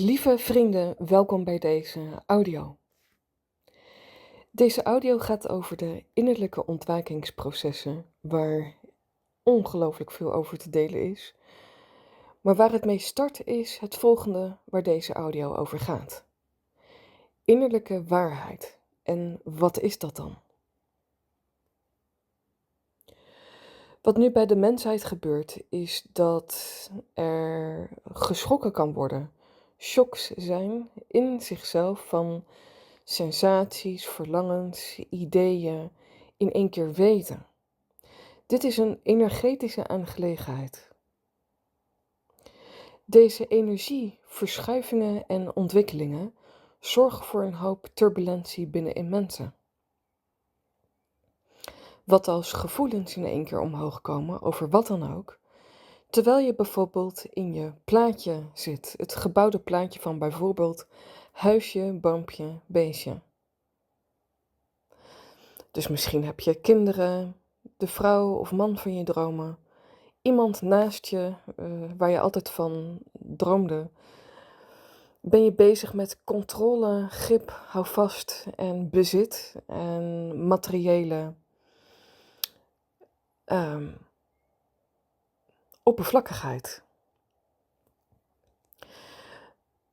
Lieve vrienden, welkom bij deze audio. Deze audio gaat over de innerlijke ontwakingsprocessen, waar ongelooflijk veel over te delen is. Maar waar het mee start is het volgende waar deze audio over gaat. Innerlijke waarheid. En wat is dat dan? Wat nu bij de mensheid gebeurt, is dat er geschrokken kan worden. Shocks zijn in zichzelf van sensaties, verlangens, ideeën in één keer weten. Dit is een energetische aangelegenheid. Deze energieverschuivingen en ontwikkelingen zorgen voor een hoop turbulentie binnenin mensen. Wat als gevoelens in één keer omhoog komen, over wat dan ook, terwijl je bijvoorbeeld in je plaatje zit, het gebouwde plaatje van bijvoorbeeld huisje, boompje, beestje. Dus misschien heb je kinderen, de vrouw of man van je dromen, iemand naast je waar je altijd van droomde. Ben je bezig met controle, grip, houvast en bezit en materiële ehm, oppervlakkigheid.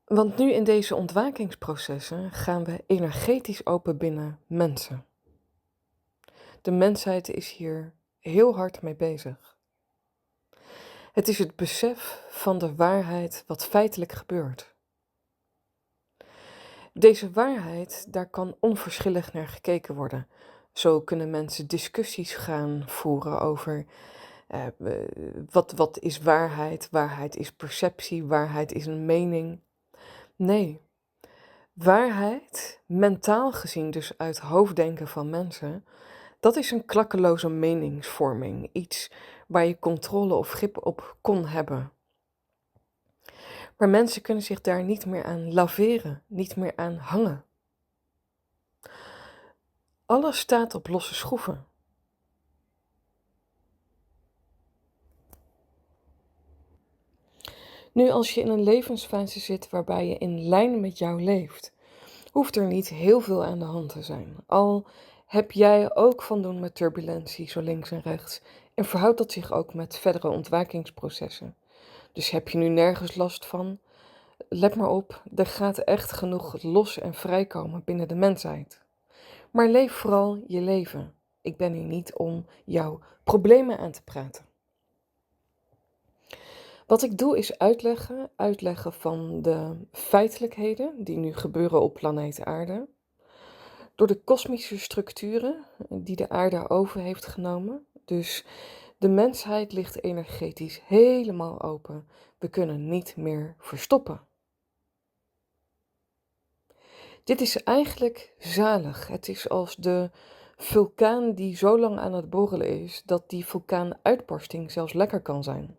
Want nu in deze ontwakingsprocessen gaan we energetisch open binnen mensen. De mensheid is hier heel hard mee bezig. Het is het besef van de waarheid wat feitelijk gebeurt. Deze waarheid, daar kan onverschillig naar gekeken worden. Zo kunnen mensen discussies gaan voeren over wat is waarheid? Waarheid is perceptie, waarheid is een mening. Nee, waarheid, mentaal gezien dus uit hoofddenken van mensen, dat is een klakkeloze meningsvorming. Iets waar je controle of grip op kon hebben. Maar mensen kunnen zich daar niet meer aan laveren, niet meer aan hangen. Alles staat op losse schroeven. Nu, als je in een levensfase zit waarbij je in lijn met jou leeft, hoeft er niet heel veel aan de hand te zijn. Al heb jij ook van doen met turbulentie, zo links en rechts, en verhoudt dat zich ook met verdere ontwakingsprocessen. Dus heb je nu nergens last van, let maar op, er gaat echt genoeg los en vrijkomen binnen de mensheid. Maar leef vooral je leven. Ik ben hier niet om jouw problemen aan te praten. Wat ik doe is uitleggen van de feitelijkheden die nu gebeuren op planeet Aarde. Door de kosmische structuren die de aarde over heeft genomen. Dus de mensheid ligt energetisch helemaal open. We kunnen niet meer verstoppen. Dit is eigenlijk zalig. Het is als de vulkaan die zo lang aan het borrelen is dat die vulkaanuitbarsting zelfs lekker kan zijn.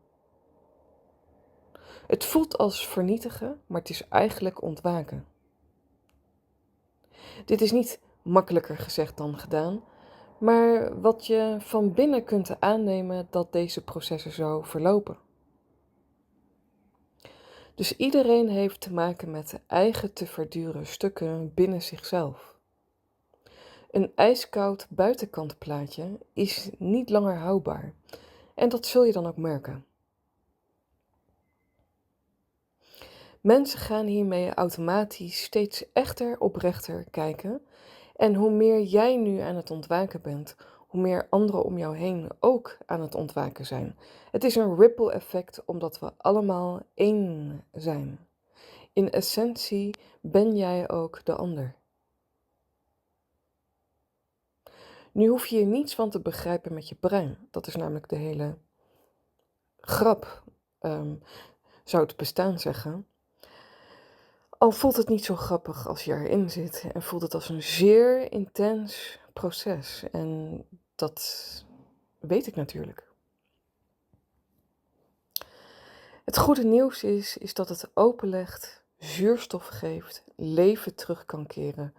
Het voelt als vernietigen, maar het is eigenlijk ontwaken. Dit is niet makkelijker gezegd dan gedaan, maar wat je van binnen kunt aannemen dat deze processen zo verlopen. Dus iedereen heeft te maken met eigen te verduren stukken binnen zichzelf. Een ijskoud buitenkantplaatje is niet langer houdbaar en dat zul je dan ook merken. Mensen gaan hiermee automatisch steeds echter oprechter kijken en hoe meer jij nu aan het ontwaken bent, hoe meer anderen om jou heen ook aan het ontwaken zijn. Het is een ripple effect omdat we allemaal één zijn. In essentie ben jij ook de ander. Nu hoef je hier niets van te begrijpen met je brein. Dat is namelijk de hele grap, zou het bestaan zeggen. Al voelt het niet zo grappig als je erin zit en voelt het als een zeer intens proces. En dat weet ik natuurlijk. Het goede nieuws is dat het openlegt, zuurstof geeft, leven terug kan keren.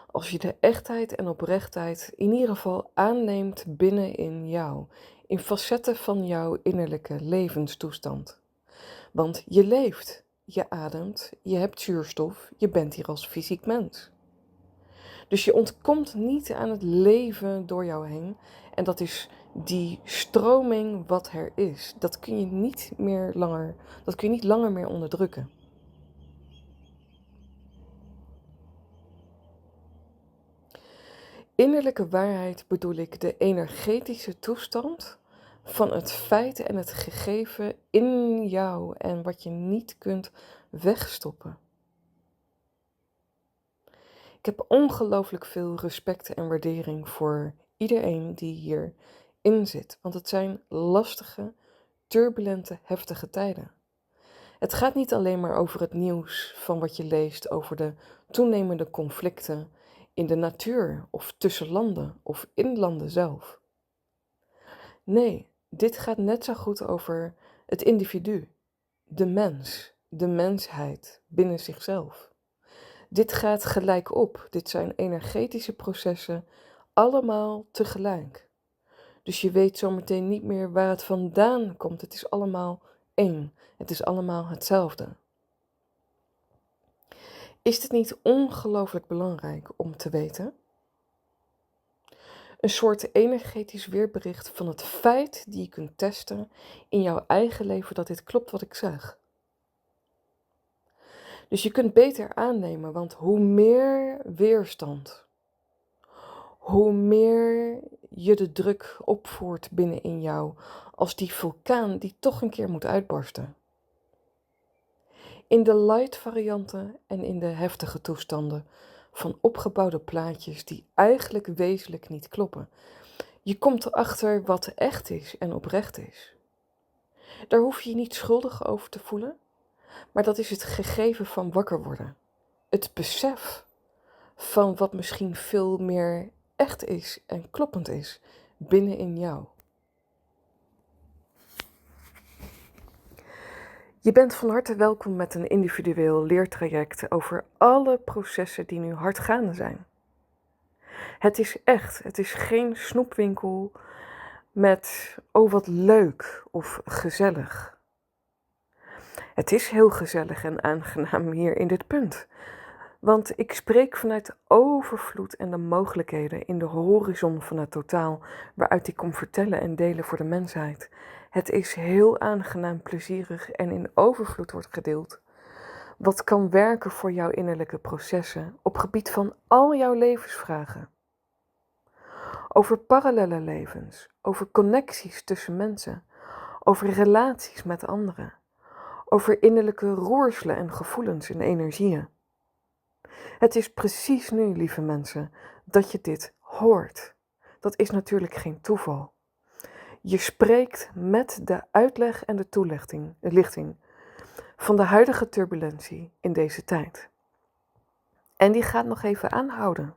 Als je de echtheid en oprechtheid in ieder geval aanneemt binnenin jou, in facetten van jouw innerlijke levenstoestand. Want je leeft, je ademt, je hebt zuurstof, je bent hier als fysiek mens. Dus je ontkomt niet aan het leven door jou heen. En dat is die stroming wat er is. Dat kun je niet langer meer onderdrukken. Innerlijke waarheid bedoel ik de energetische toestand van het feit en het gegeven in jou en wat je niet kunt wegstoppen. Ik heb ongelooflijk veel respect en waardering voor iedereen die hierin zit, want het zijn lastige, turbulente, heftige tijden. Het gaat niet alleen maar over het nieuws van wat je leest over de toenemende conflicten in de natuur of tussen landen of in landen zelf. Nee, dit gaat net zo goed over het individu, de mens, de mensheid binnen zichzelf. Dit gaat gelijk op. Dit zijn energetische processen, allemaal tegelijk. Dus je weet zometeen niet meer waar het vandaan komt. Het is allemaal één. Het is allemaal hetzelfde. Is het niet ongelooflijk belangrijk om te weten? Een soort energetisch weerbericht van het feit die je kunt testen in jouw eigen leven dat dit klopt wat ik zeg. Dus je kunt beter aannemen, want hoe meer weerstand, hoe meer je de druk opvoert binnenin jou als die vulkaan die toch een keer moet uitbarsten. In de light varianten en in de heftige toestanden van opgebouwde plaatjes die eigenlijk wezenlijk niet kloppen. Je komt erachter wat echt is en oprecht is. Daar hoef je je niet schuldig over te voelen, maar dat is het gegeven van wakker worden. Het besef van wat misschien veel meer echt is en kloppend is binnenin jou. Je bent van harte welkom met een individueel leertraject over alle processen die nu hard gaande zijn. Het is echt, het is geen snoepwinkel met oh wat leuk of gezellig. Het is heel gezellig en aangenaam hier in dit punt. Want ik spreek vanuit de overvloed en de mogelijkheden in de horizon van het totaal, waaruit ik kom vertellen en delen voor de mensheid. Het is heel aangenaam, plezierig en in overvloed wordt gedeeld. Wat kan werken voor jouw innerlijke processen op gebied van al jouw levensvragen. Over parallele levens, over connecties tussen mensen, over relaties met anderen, over innerlijke roerselen en gevoelens en energieën. Het is precies nu, lieve mensen, dat je dit hoort. Dat is natuurlijk geen toeval. Je spreekt met de uitleg en de lichting van de huidige turbulentie in deze tijd. En die gaat nog even aanhouden.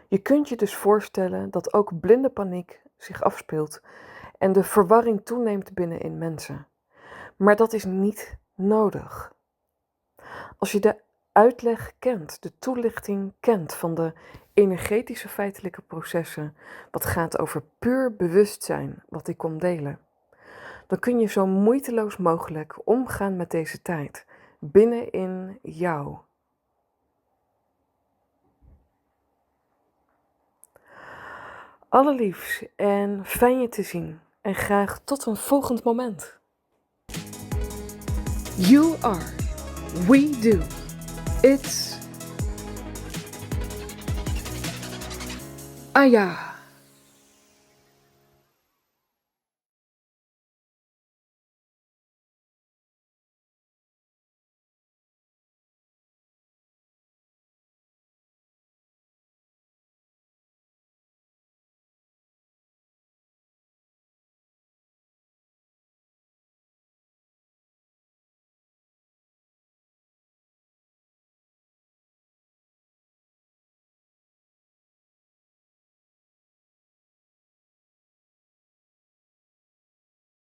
Je kunt je dus voorstellen dat ook blinde paniek zich afspeelt en de verwarring toeneemt binnenin mensen. Maar dat is niet nodig. Als je de uitleg kent, de toelichting kent van de energetische feitelijke processen, wat gaat over puur bewustzijn, wat ik kom delen, dan kun je zo moeiteloos mogelijk omgaan met deze tijd, binnenin jou. Allerliefst en fijn je te zien en graag tot een volgend moment. You are, we do, it's Aya.